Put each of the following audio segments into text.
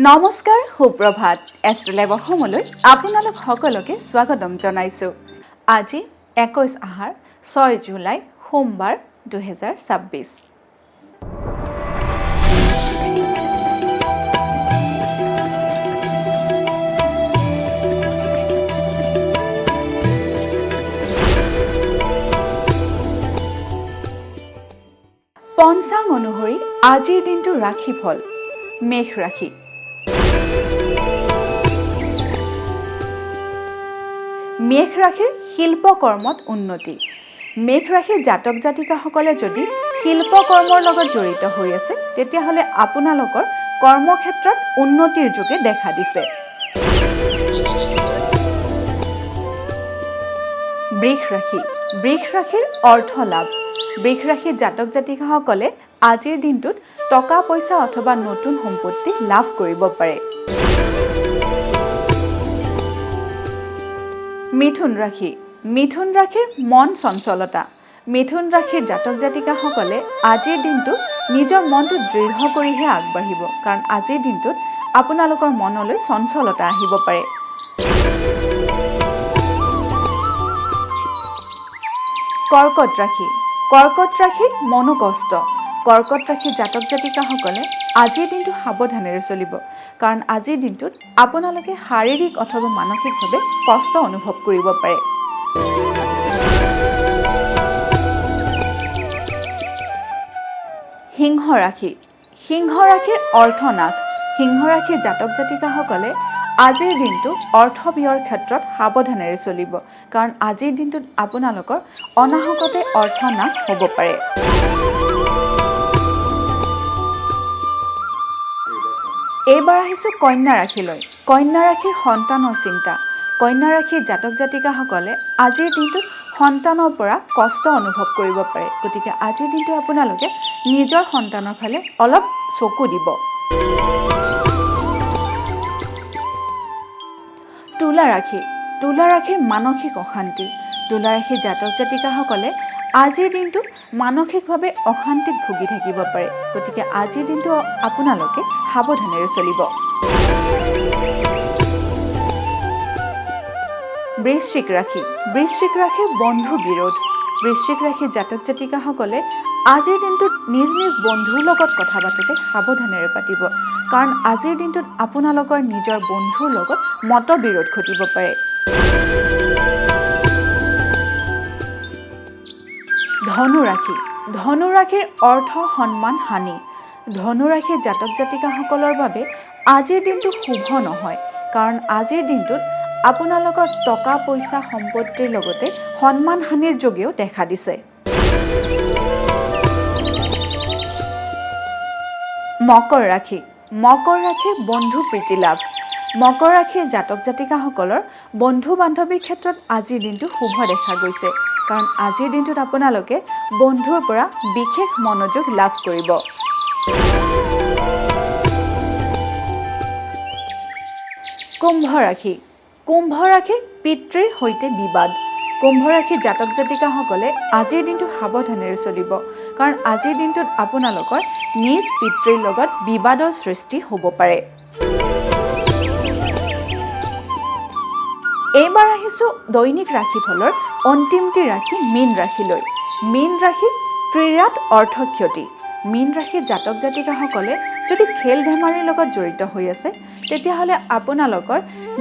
নমস্কাৰ সুপ্ৰভাত এষ্ট্ৰলাইভ অসমলৈ আপোনালোক সকলোকে স্বাগতম জনাইছোঁ। আজি 21 আহাৰ 6 জুলাই সোমবাৰ 2026। পঞ্চাং অনুসৰি আজিৰ দিনটো ৰাশিফল মেষ ৰাশি। মেষ ৰাশিৰ শিল্পকৰ্মত উন্নতি। মেষ ৰাশিৰ জাতক জাতিকাসকলে যদি শিল্পকৰ্মৰ লগত জড়িত হৈ আছে তেতিয়াহ'লে আপোনালোকৰ কৰ্মক্ষেত্ৰত উন্নতিৰ যোগে দেখা দিছে। বৃষ ৰাশি। বৃষ ৰাশিৰ অৰ্থ লাভ। বৃষ ৰাশিৰ জাতক জাতিকাসকলে আজিৰ দিনটোত টকা পইচা অথবা নতুন সম্পত্তি লাভ কৰিব পাৰে। মিথুন ৰাশি। মিথুন ৰাশিৰ মন চঞ্চলতা। মিথুন ৰাশিৰ জাতক জাতিকাসকলে আজিৰ দিনটোত নিজৰ মনটো দৃঢ় কৰিহে আগবাঢ়িব, কাৰণ আজিৰ দিনটোত আপোনালোকৰ মনলৈ চঞ্চলতা আহিব পাৰে। কৰ্কট ৰাশি। কৰ্কট ৰাশিৰ মনোকষ্ট। কৰ্কট ৰাশিৰ জাতক জাতিকাসকলে আজিৰ দিনটো সাৱধানেৰে চলিব, কাৰণ আজিৰ দিনটোত আপোনালোকে শাৰীৰিক অথবা মানসিকভাৱে কষ্ট অনুভৱ কৰিব পাৰে। সিংহ ৰাশি। সিংহ ৰাশিৰ অৰ্থনাশ। সিংহ ৰাশিৰ জাতক জাতিকাসকলে আজিৰ দিনটো অৰ্থ ব্যয়ৰ ক্ষেত্ৰত সাৱধানেৰে চলিব, কাৰণ আজিৰ দিনটোত আপোনালোকৰ অনাহকতে অৰ্থনাশ হ'ব পাৰে। এইবাৰ আহিছোঁ কন্যা ৰাশিলৈ। কন্যা ৰাশিৰ সন্তানৰ চিন্তা। কন্যা ৰাশিৰ জাতক জাতিকাসকলে আজিৰ দিনটোত সন্তানৰ পৰা কষ্ট অনুভৱ কৰিব পাৰে, গতিকে আজিৰ দিনটো আপোনালোকে নিজৰ সন্তানৰ ফালে অলপ চকু দিব। তুলা ৰাশি। তুলা ৰাশিৰ মানসিক অশান্তি। তুলা ৰাশিৰ জাতক জাতিকাসকলে আজিৰ দিনটোত মানসিকভাৱে অশান্তিত ভুগি থাকিব পাৰে, গতিকে আজিৰ দিনটো আপোনালোকে সাৱধানেৰে চলিব। বৃশ্চিক ৰাশি। বৃশ্চিক ৰাশিৰ বন্ধু বিৰোধ। বৃশ্চিক ৰাশিৰ জাতক জাতিকাসকলে আজিৰ দিনটোত নিজ নিজ বন্ধুৰ লগত কথা পাতোঁতে সাৱধানেৰে পাতিব, কাৰণ আজিৰ দিনটোত আপোনালোকৰ নিজৰ বন্ধুৰ লগত মতবিৰোধ ঘটিব পাৰে। ধনু ৰাশি। ধনু ৰাশিৰ অৰ্থ সন্মান হানি। ধনু ৰাশিৰ জাতক জাতিকাসকলৰ বাবে আজিৰ দিনটো শুভ নহয়, কাৰণ আজিৰ দিনটোত আপোনালোকৰ টকা পইচা সম্পত্তিৰ লগতে সন্মান হানিৰ যোগেও দেখা দিছে। মকৰ ৰাশি। মকৰ ৰাশিৰ বন্ধু প্ৰীতি লাভ। মকৰ ৰাশিৰ জাতক জাতিকাসকলৰ বন্ধু বান্ধৱীৰ ক্ষেত্ৰত আজিৰ দিনটো শুভ দেখা গৈছে, কাৰণ আজিৰ দিনটোত আপোনালোকে বন্ধুৰ পৰা বিশেষ মনোযোগ লাভ কৰিব। কুম্ভ ৰাশি। কুম্ভ ৰাশিৰ পিতৃৰ সৈতে বিবাদ। কুম্ভ ৰাশিৰ জাতক জাতিকাসকলে আজিৰ দিনটো সাৱধানেৰে চলিব, কাৰণ আজিৰ দিনটোত আপোনালোকৰ নিজ পিতৃৰ লগত বিবাদৰ সৃষ্টি হ'ব পাৰে। এইবাৰ আহিছোঁ দৈনিক ৰাশিফলৰ অন্তিমটি ৰাশি মীন ৰাশিলৈ। মীন ৰাশি ক্ৰীড়াত অৰ্থ ক্ষতি। মীন ৰাশিৰ জাতক জাতিকাসকলে যদি খেল ধেমালিৰ লগত জড়িত হৈ আছে তেতিয়াহ'লে আপোনালোকৰ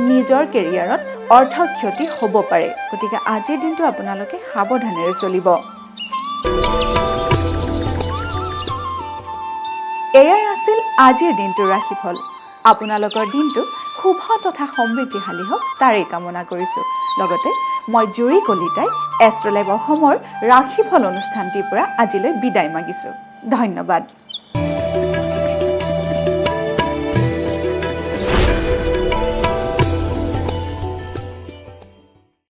নিজৰ কেৰিয়াৰত অৰ্থ ক্ষতি হ'ব পাৰে, গতিকে আজিৰ দিনটো আপোনালোকে সাৱধানেৰে চলিব। এয়াই আছিল আজিৰ দিনটোৰ ৰাশিফল। আপোনালোকৰ দিনটো শুভ তথা সমৃদ্ধিশালী হওক তাৰেই কামনা কৰিছোঁ। লগতে মই জুৰি কলিতাই এষ্ট্ৰলাইভ অসমৰ ৰাশিফল অনুষ্ঠানটিৰ পৰা আজিলৈ বিদায় মাগিছোঁ। ধন্যবাদ।